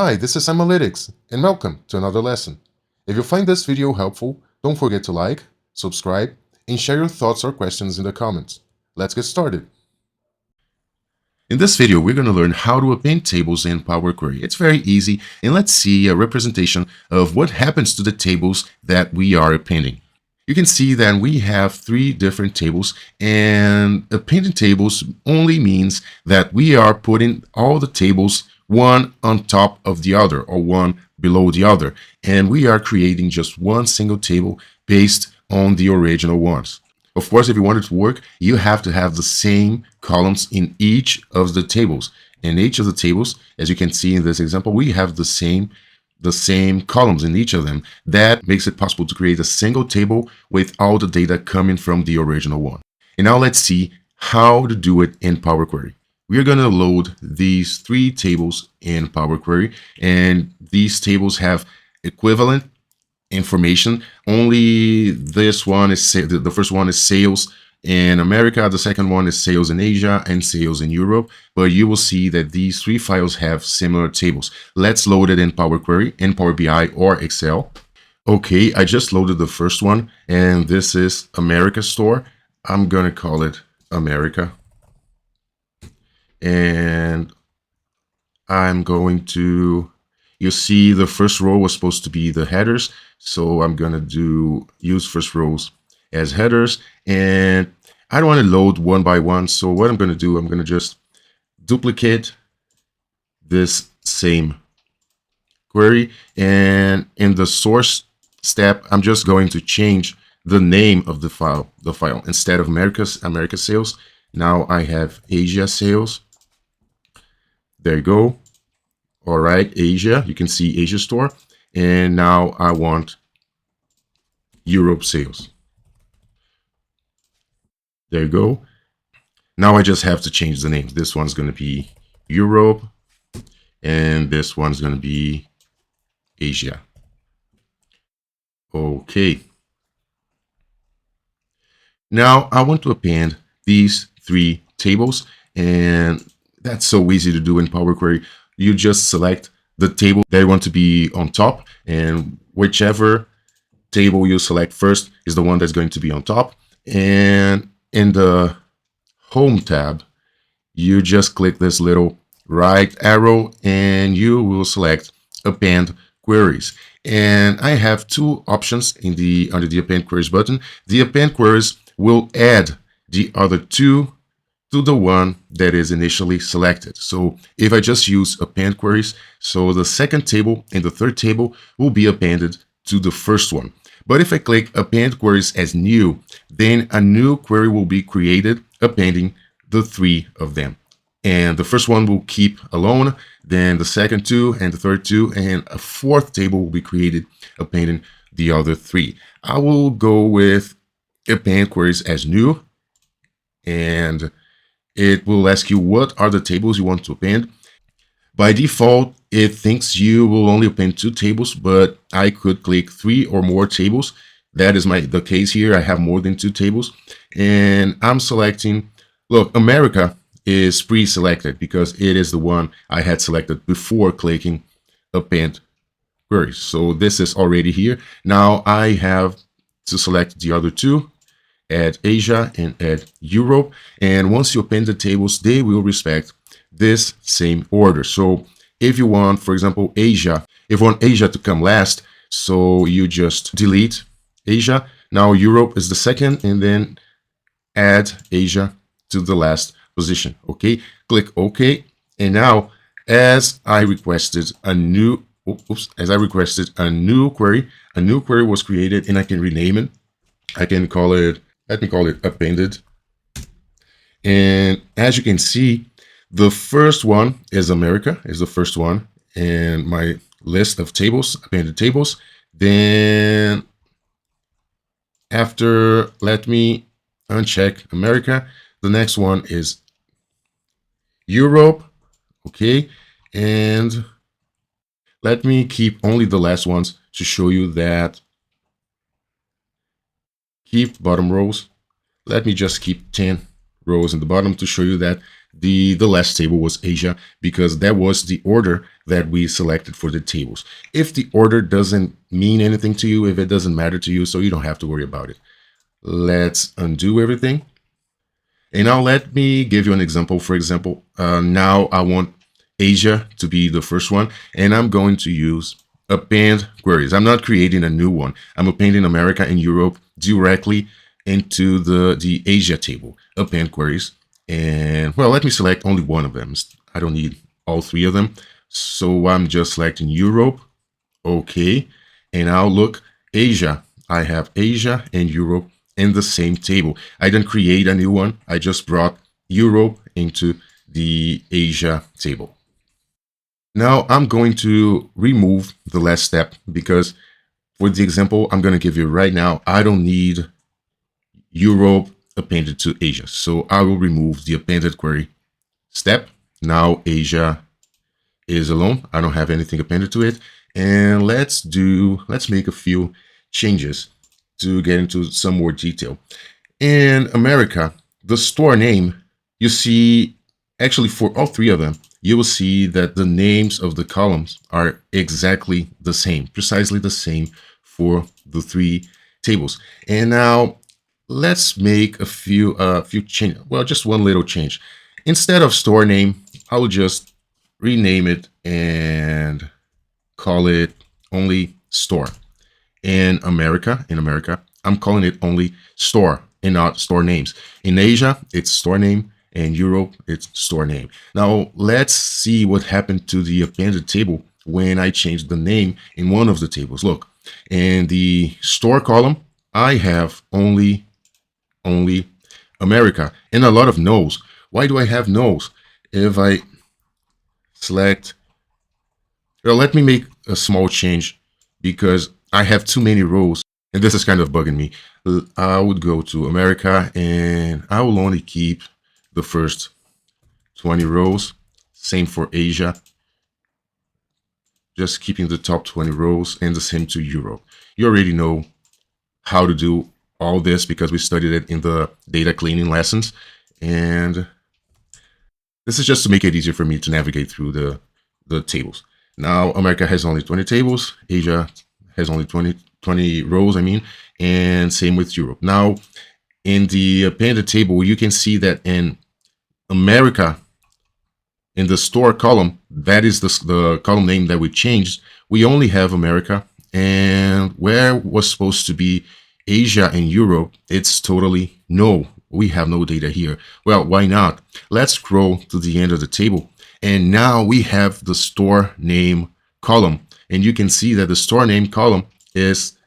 Hi, this is Analytics, and welcome to another lesson. If you find this video helpful, don't forget to like, subscribe, and share your thoughts or questions in the comments. Let's get started. In this video, we're going to learn how to append tables in Power Query. It's very easy, and let's see a representation of what happens to the tables that we are appending. You can see that we have three different tables, and appending tables only means that we are putting all the tables one on top of the other or one below the other, and we are creating just one single table based on the original ones. Of course, if you want it to work, you have to have the same columns in each of the tables. In each of the tables, as you can see in this example, we have the same columns in each of them. That makes it possible to create a single table with all the data coming from the original one. And now let's see how to do it in Power Query. We're going to load these three tables in Power Query, and these tables have equivalent information. Only this one is the first one is sales in America, the second one is sales in Asia, and sales in Europe. But you will see that these three files have similar tables. Let's load it in Power Query, in Power BI or Excel. Okay, I just loaded the first one, and this is America store. I'm gonna call it America. And I'm going to, you see the first row was supposed to be the headers, so I'm gonna use first rows as headers, and I don't want to load one by one. So what I'm gonna do, I'm gonna just duplicate this same query, and in the source step, I'm just going to change the name of the file. Instead of America sales, now I have Asia sales. There you go. All right, Asia, you can see Asia store. And now I want Europe sales. There you go. Now I just have to change the names. This one's going to be Europe, and this one's going to be Asia. Okay. Now I want to append these three tables, and that's so easy to do in Power Query. You just select the table that you want to be on top, and whichever table you select first is the one that's going to be on top. And in the Home tab, you just click this little right arrow, and you will select Append Queries. And I have two options under the Append Queries button. The Append Queries will add the other two to the one that is initially selected. So if I just use Append Queries, so the second table and the third table will be appended to the first one. But if I click Append Queries as new, then a new query will be created appending the three of them. And the first one will keep alone, then the second two and the third two, and a fourth table will be created appending the other three. I will go with Append Queries as new, and it will ask you what are the tables you want to append. By default, it thinks you will only append two tables, but I could click three or more tables. That is the case here. I have more than two tables, and I'm selecting, look, America is pre-selected because it is the one I had selected before clicking Append Queries. So this is already here. Now I have to select the other two, add Asia and add Europe. And once you append the tables, they will respect this same order. So if you want, for example, Asia, if you want Asia to come last, so you just delete Asia. Now Europe is the second, and then add Asia to the last position. Okay, click OK. And now, as I requested a new query, a new query was created, and I can rename it. I can call it, let me call it appended. And as you can see, the first one is America, is the first one in my list of tables, appended tables. Then after, let me uncheck America. The next one is Europe. Okay. And let me keep only the last ones to show you that. Keep bottom rows. Let me just keep 10 rows in the bottom to show you that The last table was Asia because that was the order that we selected for the tables. If the order doesn't mean anything to you, if it doesn't matter to you, so you don't have to worry about it. Let's undo everything. And now let me give you an example. For example, now I want Asia to be the first one, and I'm going to use Append Queries. I'm not creating a new one. I'm appending America and Europe directly into the Asia table, Append Queries. And well, let me select only one of them. I don't need all three of them. So I'm just selecting Europe. Okay. And now look, Asia. I have Asia and Europe in the same table. I didn't create a new one. I just brought Europe into the Asia table. Now I'm going to remove the last step because for the example I'm going to give you right now, I don't need Europe appended to Asia. So I will remove the appended query step. Now Asia is alone. I don't have anything appended to it. And let's make a few changes to get into some more detail. In America, the store name, you see, actually for all three of them, you will see that the names of the columns are exactly the same, precisely the same for the three tables. And now let's make a few changes. Well, just one little change. Instead of store name, I will just rename it and call it only store. In America, I'm calling it only store and not store names. In Asia, it's store name, and Europe, it's store name. Now, let's see what happened to the appended table when I changed the name in one of the tables. Look, in the store column, I have only America and a lot of no's. Why do I have no's? If I select, well, let me make a small change because I have too many rows and this is kind of bugging me. I would go to America and I will only keep the first 20 rows. Same for Asia. Just keeping the top 20 rows, and the same to Europe. You already know how to do all this because we studied it in the data cleaning lessons. And this is just to make it easier for me to navigate through the tables. Now, America has only 20 tables. Asia has only 20 rows, and same with Europe. Now, in the appended table, you can see that in America, in the store column, that is the column name that we changed, we only have America. And where was supposed to be Asia and Europe, it's totally no. We have no data here. Well, why not? Let's scroll to the end of the table. And now we have the store name column. And you can see that the store name column is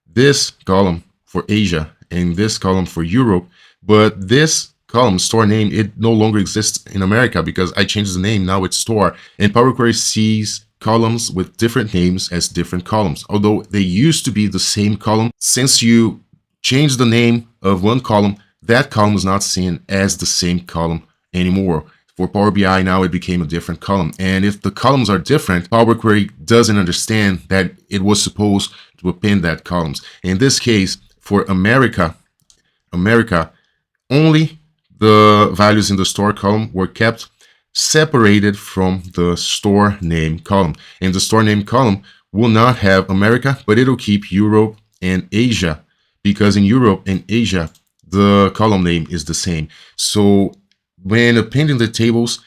this column for Asia and this column for Europe. But this column, store name, it no longer exists in America because I changed the name. Now it's store. And Power Query sees columns with different names as different columns. Although they used to be the same column, since you change the name of one column, that column is not seen as the same column anymore. For Power BI, now it became a different column. And if the columns are different, Power Query doesn't understand that it was supposed to append that columns. In this case, for America, only the values in the store column were kept separated from the store name column. And the store name column will not have America, but it'll keep Europe and Asia, because in Europe and Asia, the column name is the same. So when appending the tables,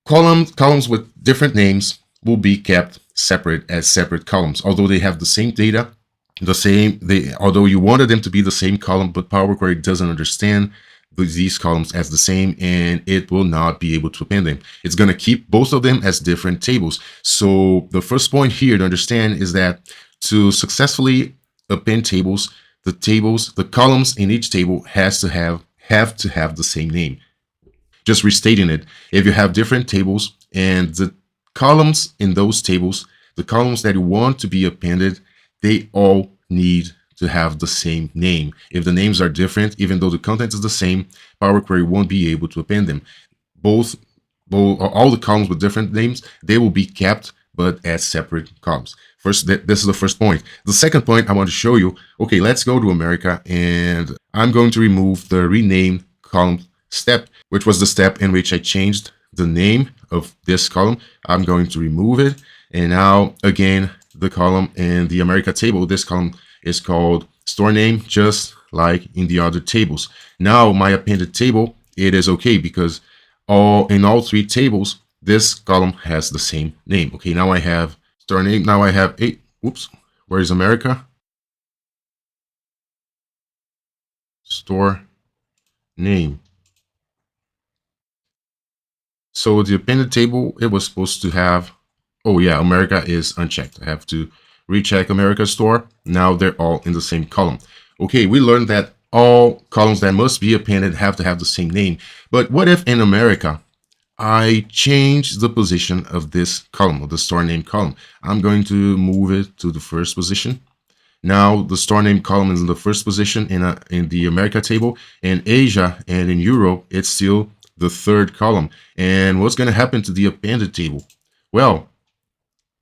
columns with different names will be kept separate as separate columns, although they have the same data, although you wanted them to be the same column, but Power Query doesn't understand these columns as the same, and it will not be able to append them. It's going to keep both of them as different tables. So the first point here to understand is that to successfully append tables, the columns in each table have to have the same name. Just restating it, if you have different tables and the columns in those tables, the columns that you want to be appended, they all need to have the same name. If the names are different, even though the content is the same, Power Query won't be able to append them. All the columns with different names, they will be kept, but as separate columns. First, this is the first point. The second point I want to show you, okay, let's go to America, and I'm going to remove the renamed column step, which was the step in which I changed the name of this column. I'm going to remove it. And now again, the column in the America table, this column is called store name, just like in the other tables. Now my appended table, it is okay because in all three tables, this column has the same name. Okay, now I have store name. Now I have where is America? Store name. So the appended table, it was supposed to have, oh yeah, America is unchecked. I have to recheck America store. Now they're all in the same column. Okay, we learned that all columns that must be appended have to have the same name. But what if in America, I change the position of this column, of the store name column? I'm going to move it to the first position. Now the store name column is in the first position in the America table. In Asia and in Europe, it's still the third column. And what's going to happen to the appended table? Well,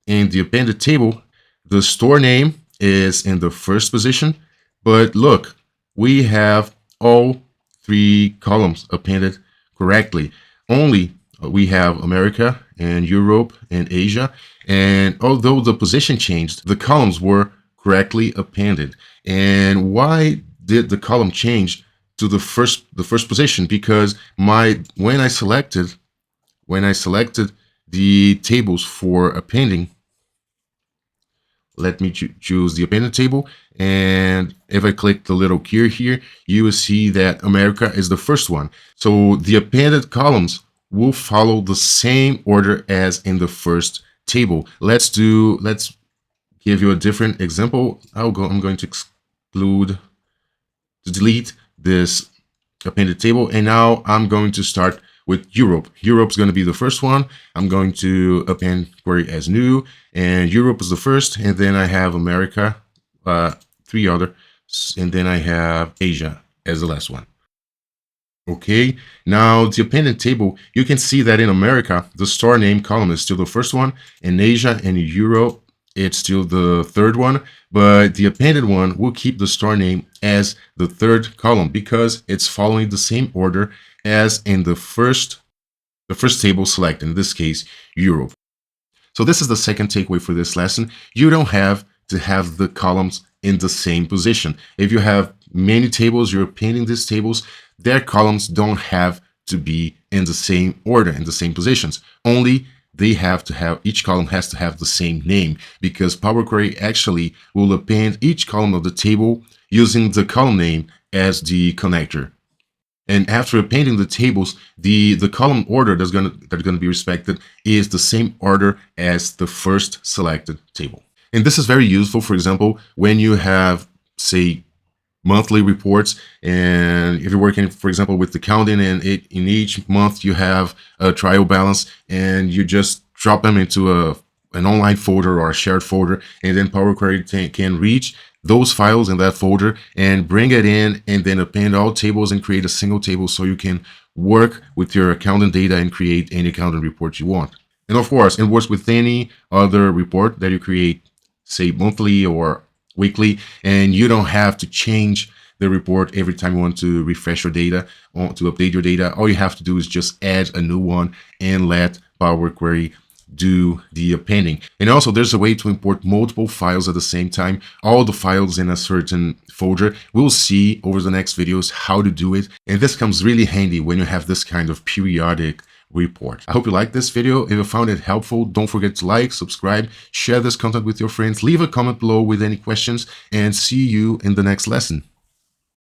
in the appended table, the store name is in the first position. But look, we have all three columns appended correctly. Only we have America and Europe and Asia. And although the position changed, the columns were correctly appended. And why did the column change to the first position? Because when I selected the tables for appending, let me choose the appended table, and if I click the little gear here, you will see that America is the first one. So the appended columns will follow the same order as in the first table. Let's give you a different example. I'm going to delete this appended table, and now I'm going to start with Europe. Europe's going to be the first one. I'm going to append query as new, and Europe is the first, and then I have America, three other, and then I have Asia as the last one. Okay, now the appended table, you can see that in America, the store name column is still the first one. In Asia and Europe, it's still the third one, but the appended one will keep the store name as the third column because it's following the same order as in the first table selected, in this case, Europe. So this is the second takeaway for this lesson. You don't have to have the columns in the same position. If you have many tables, you're appending these tables, their columns don't have to be in the same order, in the same positions. Only each column has to have the same name, because Power Query actually will append each column of the table using the column name as the connector. And after appending the tables, the column order that's going to be respected is the same order as the first selected table. And this is very useful, for example, when you have, say, monthly reports, and if you're working, for example, with accounting, and in each month you have a trial balance, and you just drop them into an online folder or a shared folder, and then Power Query can reach those files in that folder and bring it in, and then append all tables and create a single table so you can work with your accounting data and create any accounting report you want. And of course, it works with any other report that you create, say monthly or weekly, and you don't have to change the report every time you want to refresh your data or to update your data. All you have to do is just add a new one and let Power Query do the appending. And also, there's a way to import multiple files at the same time, all the files in a certain folder. We'll see over the next videos how to do it, and this comes really handy when you have this kind of periodic report. I hope you liked this video. If you found it helpful, don't forget to like, subscribe, share this content with your friends, leave a comment below with any questions, and see you in the next lesson.